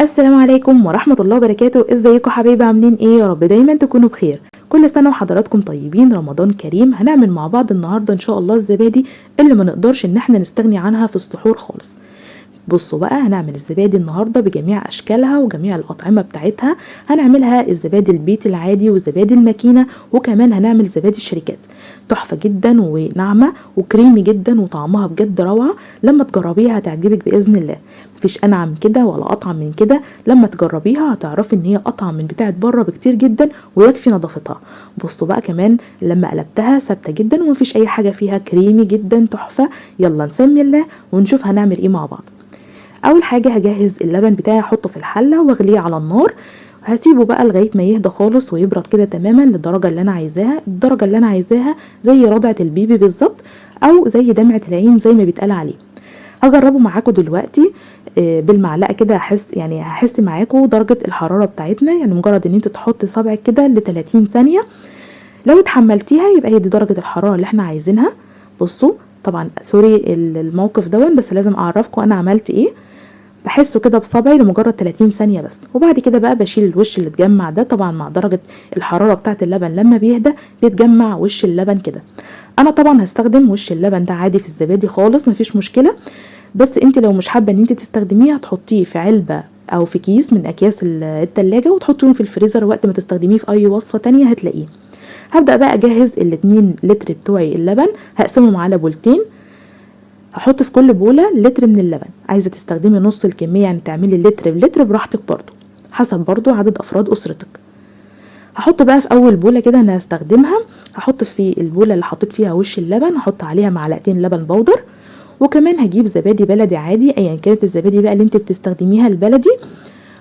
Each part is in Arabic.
السلام عليكم ورحمة الله وبركاته. ازيكم حبايبي، عاملين ايه؟ يا رب دايما تكونوا بخير. كل سنة وحضراتكم طيبين، رمضان كريم. هنعمل مع بعض النهاردة ان شاء الله الزبادي اللي ما نقدرش ان احنا نستغني عنها في السحور خالص. بصوا بقى، هنعمل الزبادي النهارده بجميع اشكالها وجميع الاطعمه بتاعتها. هنعملها الزبادي البيت العادي وزبادي الماكينه، وكمان هنعمل زبادي الشركات. تحفه جدا وناعمه وكريمي جدا وطعمها بجد روعه. لما تجربيها هتعجبك باذن الله. مفيش انعم من كده ولا اطعم من كده. لما تجربيها هتعرفي ان هي اطعم من بتاعه بره بكتير جدا ويكفي نظافتها. بصوا بقى، كمان لما قلبتها ثابته جدا ومفيش اي حاجه فيها، كريمي جدا تحفه. يلا نسمي الله ونشوف هنعمل ايه مع بعض. اول حاجه هجهز اللبن بتاعي، احطه في الحله واغليه على النار. هسيبه بقى لغايه ما يهدى خالص ويبرد كده تماما للدرجه اللي انا عايزاها. الدرجه اللي انا عايزاها زي رضعه البيبي بالظبط، او زي دمعه العين زي ما بيتقال عليه. هجربه معاكم دلوقتي بالمعلقه كده. هحس معاكم درجه الحراره بتاعتنا. يعني مجرد ان انت تحط صبعك كده ل 30 ثانيه، لو اتحملتيها يبقى هي دي درجه الحراره اللي احنا عايزينها. بصوا طبعا سوري الموقف دون، بس لازم اعرفكم انا عملت ايه. بحسه كده بصبعي لمجرد 30 ثانية بس، وبعد كده بقى بشيل الوش اللي اتجمع ده. طبعا مع درجة الحرارة بتاعة اللبن لما بيهدى بيتجمع وش اللبن كده. انا طبعا هستخدم وش اللبن ده عادي في الزبادي خالص، مفيش مشكلة. بس انت لو مش حابة ان انت تستخدميه هتحطيه في علبة او في كيس من اكياس التلاجة وتحطيهم في الفريزر، وقت ما تستخدميه في اي وصفة تانية هتلاقيه. هبدأ بقى اجهز ال2 لتر بتوعي اللبن، هقسمهم على بولتين. هحط في كل بولة لتر من اللبن. عايزة تستخدمي نص الكمية، يعني تعملي لتر بلتر براحتك برضو، حسب برضو عدد افراد اسرتك. هحط بقى في اول بولة كده انا هستخدمها. هحط في البولة اللي حطيت فيها وش اللبن، هحط عليها معلقتين لبن بودر. وكمان هجيب زبادي بلدي عادي، ايا كانت الزبادي بقى اللي انت بتستخدميها البلدي.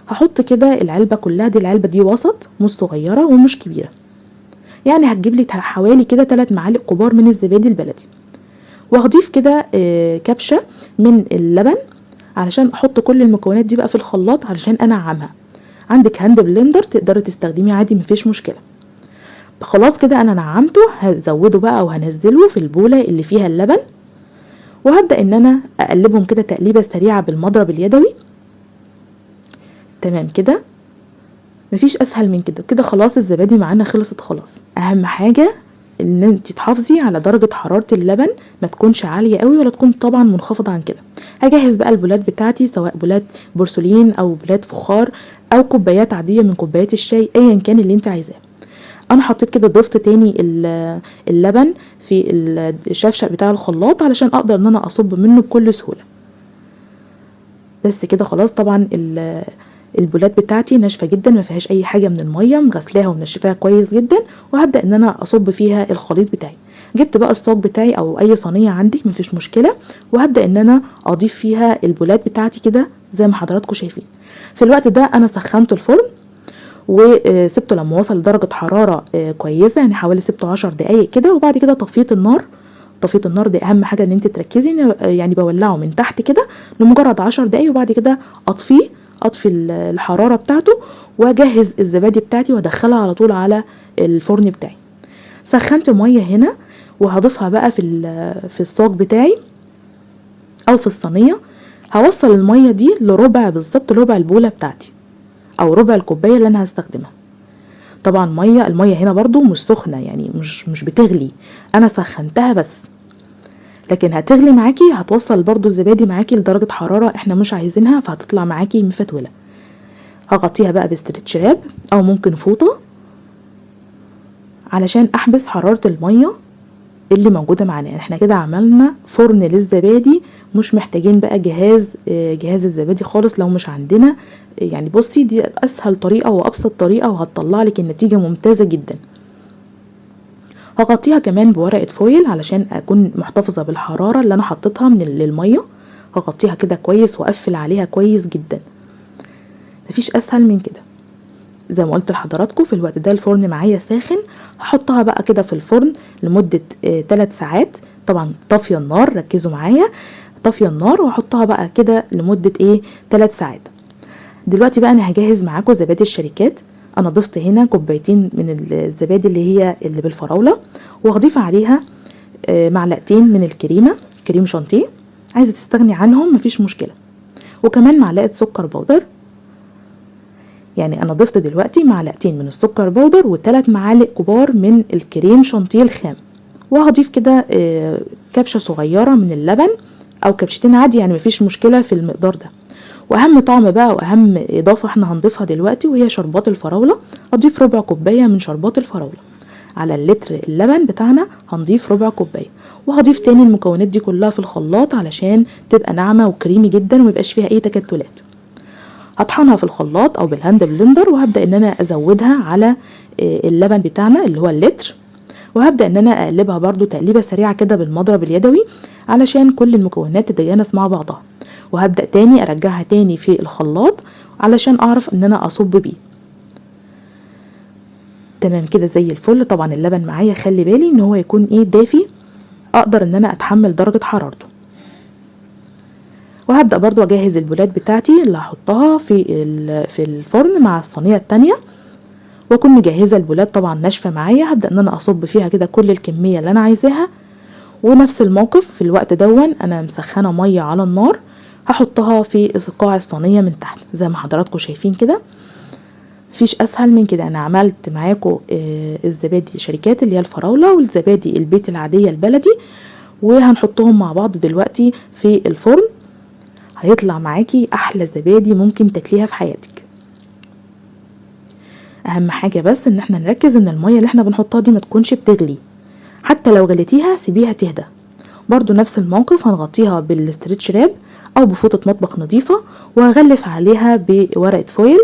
هحط كده العلبة كلها. دي العلبة دي وسط، مش صغيرة ومش كبيرة، يعني هتجيب لي حوالي كده 3 معالق كبار من الزبادي البلدي. وهضيف كده كبشة من اللبن علشان احط كل المكونات دي بقى في الخلاط علشان انعمها. عندك هاند بلندر تقدري تستخدميه عادي، مفيش مشكلة. خلاص كده انا نعمته. هزوده بقى او هنزله في البولة اللي فيها اللبن، وهبدأ ان انا اقلبهم كده تقليبة سريعة بالمضرب اليدوي. تمام كده، مفيش اسهل من كده. كده خلاص الزبادي معانا خلصت خلاص. اهم حاجة ان انت تحافظي على درجة حرارة اللبن، ما تكونش عالية قوي ولا تكون طبعا منخفضة عن كده. هجهز بقى البولات بتاعتي، سواء بولات بورسلين او بولات فخار او كوبايات عادية من كوبايات الشاي، ايا كان اللي انت عايزاه. انا حطيت كده، ضفت تاني اللبن في الشفشق بتاع الخلاط علشان اقدر ان انا اصب منه بكل سهولة. بس كده خلاص. طبعا البولات بتاعتي ناشفه جدا، ما فيهاش اي حاجه من الميه، مغسلاها ومنشفاها كويس جدا. وهبدا ان انا اصب فيها الخليط بتاعي. جبت بقى الصاج بتاعي او اي صينيه عندك، مفيش مشكله. وهبدا ان انا اضيف فيها البولات بتاعتي كده زي ما حضراتكم شايفين. في الوقت ده انا سخنت الفرن وسبته لما وصل لدرجه حراره كويسه، يعني حوالي سبته 10 دقايق كده. وبعد كده طفيت النار. طفيت النار دي اهم حاجه ان انت تركزي، يعني بولعه من تحت كده لمجرد 10 دقايق، وبعد كده اطفي الحراره بتاعته. واجهز الزبادي بتاعتي وادخلها على طول على الفرن بتاعي. سخنت ميه هنا وهضيفها بقى في الصاج بتاعي او في الصينيه. هوصل الميه دي لربع بالظبط، ربع البوله بتاعتي او ربع الكوبايه اللي انا هستخدمها. طبعا الميه هنا برضو مش سخنه، يعني مش بتغلي، انا سخنتها بس. لكن هتغلي معاكي، هتوصل برضو الزبادي معاكي لدرجه حراره احنا مش عايزينها، فهتطلع معاكي مفتوله. هغطيها بقى بستريتش راب او ممكن فوطه علشان احبس حراره الميه اللي موجوده معانا. يعني احنا كده عملنا فرن للزبادي، مش محتاجين بقى جهاز الزبادي خالص لو مش عندنا. يعني بصي، دي اسهل طريقه وابسط طريقه وهتطلع لك النتيجه ممتازه جدا. هغطيها كمان بورقه فويل علشان اكون محتفظه بالحراره اللي انا حطيتها من الميه. هغطيها كده كويس واقفل عليها كويس جدا. مفيش اسهل من كده. زي ما قلت لحضراتكم، في الوقت ده الفرن معايا ساخن. هحطها بقى كده في الفرن لمدة 3 ساعات. طبعا طافية النار، ركزوا معايا، طافية النار. وهحطها بقى كده لمدة 3 ساعات. دلوقتي بقى انا هجهز معاكم زبادي الشركات. انا ضفت هنا كوبايتين من الزبادي اللي بالفراولة، وهضيف عليها معلقتين من كريم شانتيه. عايزة تستغني عنهم مفيش مشكلة. وكمان معلقة سكر بودر. يعني انا ضفت دلوقتي معلقتين من السكر بودر و3 معالق كبار من الكريم شانتيه الخام، وهضيف كده كبشة صغيرة من اللبن او كبشتين عادي، يعني مفيش مشكلة في المقدار ده. واهم طعم بقى واهم اضافة احنا هنضيفها دلوقتي وهي شربات الفراولة. هضيف ربع كوباية من شربات الفراولة على اللتر اللبن بتاعنا، هنضيف ربع كوباية. وهضيف تاني المكونات دي كلها في الخلاط علشان تبقى ناعمة وكريمي جدا وميبقاش فيها اي تكتلات. هطحنها في الخلاط او بالهاند بلندر، وهبدأ ان انا ازودها على اللبن بتاعنا اللي هو اللتر، وهبدأ ان انا اقلبها برضو تقليبة سريعة كده بالمضرب اليدوي علشان كل المكونات تتجانس مع بعضها. وهبدأ تاني ارجعها تاني في الخلاط علشان اعرف ان انا اصب بيه. تمام كده زي الفل. طبعا اللبن معايا خلي بالي ان هو يكون دافي، اقدر ان انا اتحمل درجة حرارته. وهبدأ برضو اجهز البولات بتاعتي اللي هحطها في الفرن مع الصينية التانية، واكون مجهزة البولات طبعا ناشفة معايا. هبدأ ان انا اصب فيها كده كل الكمية اللي انا عايزاها. ونفس الموقف في الوقت دون انا مسخنة مية على النار، هحطها في قاع الصينية من تحت زي ما حضراتكم شايفين كده. مفيش اسهل من كده. انا عملت معاكم الزبادي شركات اللي هي الفراولة والزبادي البيت العادية البلدي، وهنحطهم مع بعض دلوقتي في الفرن. هيطلع معاكي احلى زبادي ممكن تاكليها في حياتك. اهم حاجة بس ان احنا نركز ان المية اللي احنا بنحطها دي ما تكونش بتغلي، حتى لو غليتيها سيبيها تهدى. برضو نفس الموقف هنغطيها بالاسترتش راب او بفوطة مطبخ نظيفة، وهغلف عليها بورقة فويل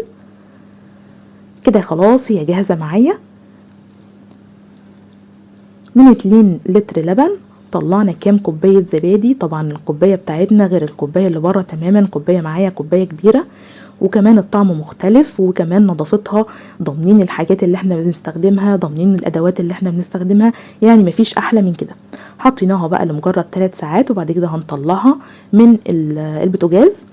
كده. خلاص هي جاهزة معايا. من 2 لتر لبن طلعنا كام كوباية زبادي. طبعا الكوباية بتاعتنا غير الكوباية اللي بره تماما، كوباية معايا كوباية كبيرة، وكمان الطعم مختلف، وكمان نظافتها ضامنين الحاجات اللي احنا بنستخدمها، ضامنين الادوات اللي احنا بنستخدمها، يعني مفيش احلى من كده. حطيناها بقى لمجرد 3 ساعات وبعد كده هنطلعها من البوتاجاز.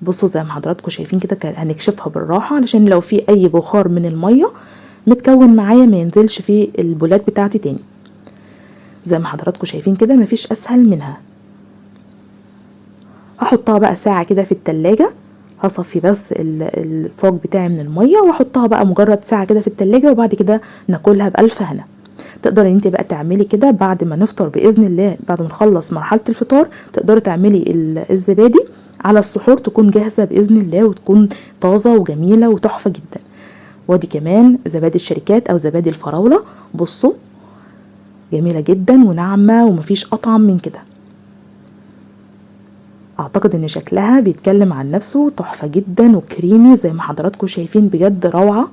بصوا زي ما حضراتكم شايفين كده، هنكشفها بالراحة علشان لو في اي بخار من المية متكون معايا ما ينزلش في البولات بتاعتي تاني. زي ما حضراتكم شايفين كده مفيش اسهل منها. هحطها بقى ساعة كده في التلاجة، هصفي بس الصاج بتاعي من المية واحطها بقى مجرد ساعة كده في التلاجة، وبعد كده ناكلها بألف هنا. تقدري انت بقى تعملي كده بعد ما نفطر بإذن الله، بعد ما نخلص مرحلة الفطار تقدري تعملي الزبادي على السحور، تكون جاهزة بإذن الله وتكون طازة وجميلة وتحفة جدا. ودي كمان زبادي الشركات او زبادي الفراولة، بصوا جميلة جدا وناعمة ومفيش اطعم من كده. اعتقد ان شكلها بيتكلم عن نفسه، تحفة جدا وكريمي زي ما حضراتكم شايفين، بجد روعة.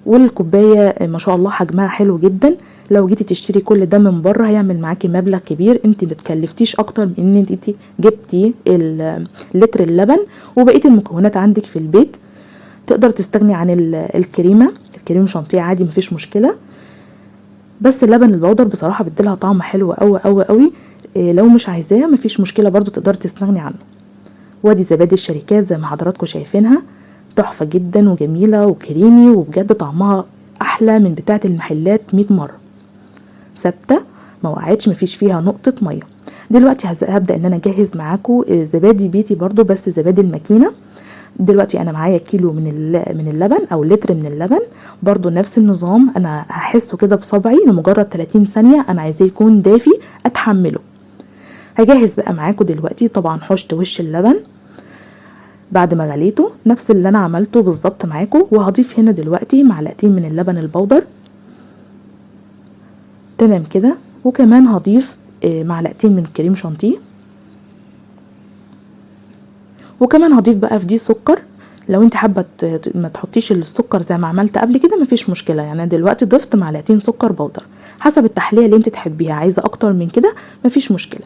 والكوباية ما شاء الله حجمها حلو جدا. لو جيتي تشتري كل ده من بره هيعمل معاكي مبلغ كبير، انت متكلفتيش اكتر من ان انت جبتي لتر اللبن وبقية المكونات عندك في البيت. تقدر تستغني عن الكريم شانتيه عادي مفيش مشكلة، بس اللبن البودر بصراحة بيديلها طعم حلو قوي قوي قوي. لو مش عايزاه مفيش مشكلة برضو تقدر تستغني عنه. وادي زبادي الشركات زي ما حضراتكم شايفينها، تحفة جدا وجميلة وكريمي، وبجد طعمها احلى من بتاعة المحلات 100 مرة، ثابتة ما وقعتش مفيش فيها نقطة مية. دلوقتي هبدأ ان انا اجهز معاكم زبادي بيتي برضو، بس زبادي الماكينة. دلوقتي انا معايا كيلو من اللبن او لتر من اللبن، برضو نفس النظام. انا هحسه كده بصبعي لمجرد 30 ثانية، انا عايزاه يكون دافي اتحمله. هجهز بقى معاكم دلوقتي طبعا حشت وش اللبن بعد ما غليته، نفس اللي انا عملته بالظبط معاكم. وهضيف هنا دلوقتي معلقتين من اللبن البودر، تمام كده. وكمان هضيف معلقتين من كريم شانتيه، وكمان هضيف بقى في دي سكر. لو انت حابه ما تحطيش السكر زي ما عملت قبل كده مفيش مشكله، يعني انا دلوقتي ضفت معلقتين سكر بودر حسب التحليه اللي انت تحبيها، عايزه اكتر من كده مفيش مشكله.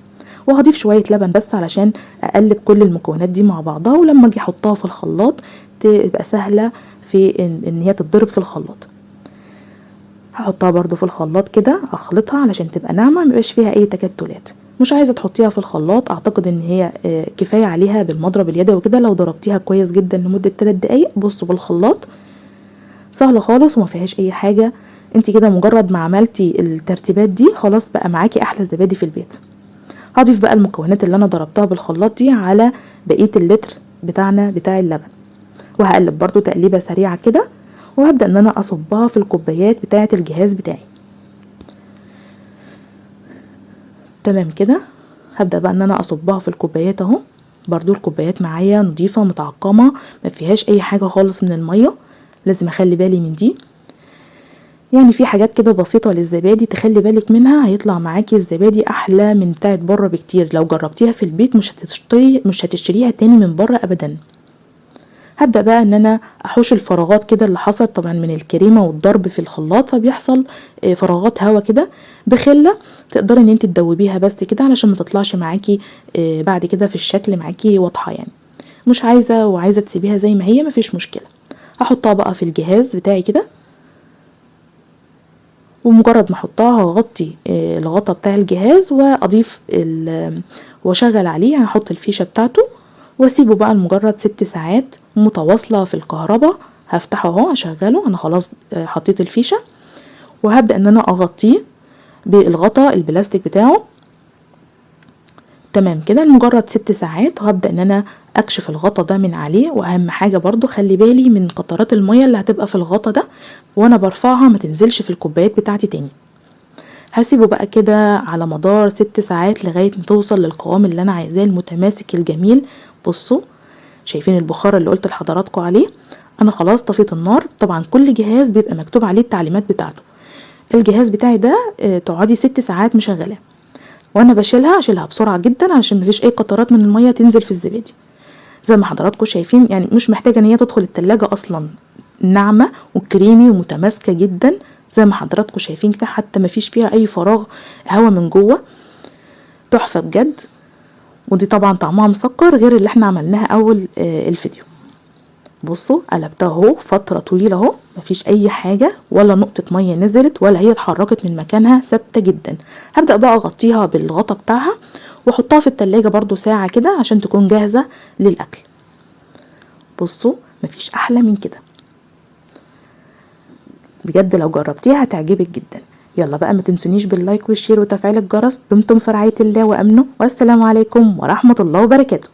وهضيف شويه لبن بس علشان اقلب كل المكونات دي مع بعضها، ولما اجي احطها في الخلاط تبقى سهله في ان هي تتضرب في الخلاط. هحطها برضو في الخلاط كده اخلطها علشان تبقى ناعمه ميبقاش فيها اي تكتلات. مش عايزه تحطيها في الخلاط، اعتقد ان هي كفايه عليها بالمضرب اليدوي وكده. لو ضربتيها كويس جدا لمده 3 دقايق بصوا بالخلاط سهله خالص وما فيهاش اي حاجه. انت كده مجرد ما عملتي الترتيبات دي خلاص بقى معاكي احلى زبادي في البيت. هضيف بقى المكونات اللي انا ضربتها بالخلاط دي على بقيه اللتر بتاعنا بتاع اللبن. وهقلب برضو تقليبة سريعة كده، وهبدأ ان انا اصبها في الكوبايات بتاعة الجهاز بتاعي. تمام كده، هبدأ بقى ان انا اصبها في الكوبايات اهو. برضو الكوبايات معايا نظيفة متعقمة، ما فيهاش اي حاجة خالص من المية، لازم اخلي بالي من دي. يعني في حاجات كده بسيطة للزبادي تخلي بالك منها، هيطلع معاكي الزبادي احلى من بتاعت بره بكتير. لو جربتيها في البيت مش هتشتريها تاني من بره ابدا. هبدأ بقى ان انا احوش الفراغات كده اللي حصلت طبعا من الكريمة والضرب في الخلاط، فبيحصل فراغات هوا كده بخلة، تقدري ان انت تدوبيها بس كده علشان ما تطلعش معاكي بعد كده في الشكل معاكي واضحة. يعني مش عايزة وعايزة تسيبيها زي ما هي مفيش مشكلة. هحطها بقى في الجهاز بتاعي كده، ومجرد ما احطها هغطي الغطا بتاع الجهاز واضيف واشغل عليه. هحط الفيشة بتاعته واسيبه بقى لمجرد 6 ساعات متواصلة في الكهرباء. هفتحه اهو اشغله، انا خلاص حطيت الفيشة، وهبدأ ان انا اغطيه بالغطا البلاستيك بتاعه. تمام كده لمجرد 6 ساعات، وهبدأ ان انا اكشف الغطا ده من عليه. واهم حاجة برضو خلي بالي من قطرات المية اللي هتبقى في الغطا ده، وانا برفعها ما تنزلش في الكوبايات بتاعتي تاني. هسيبه بقى كده على مدار 6 ساعات لغاية ما توصل للقوام اللي انا عايزاه المتماسك الجميل. بصوا شايفين البخار اللي قلت لحضراتكم عليه؟ انا خلاص طفيت النار. طبعا كل جهاز بيبقى مكتوب عليه التعليمات بتاعته. الجهاز بتاعي ده تقعدي 6 ساعات مشغلاه، وانا اشيلها بسرعة جدا علشان مفيش اي قطرات من المية تنزل في الزبادي. زي ما حضراتكم شايفين يعني مش محتاجة ان هي تدخل التلاجة اصلا، ناعمة وكريمي ومتماسكة جدا زي ما حضراتكم شايفين كده، حتى مفيش فيها اي فراغ هوا من جوه. تحفة بجد. ودي طبعا طعمها مسكر غير اللي احنا عملناها اول الفيديو. بصوا قلبتها اهو فترة طويلة اهو، مفيش اي حاجة ولا نقطة مية نزلت ولا هي اتحركت من مكانها، ثابتة جدا. هبدأ بقى اغطيها بالغطا بتاعها واحطها في التلاجة برضو ساعة كده عشان تكون جاهزة للاكل. بصوا مفيش احلى من كده بجد، لو جربتيها هتعجبك جدا. يلا بقى ما تنسونيش باللايك والشير وتفعيل الجرس. دمتم في رعاية الله وامنه، والسلام عليكم ورحمة الله وبركاته.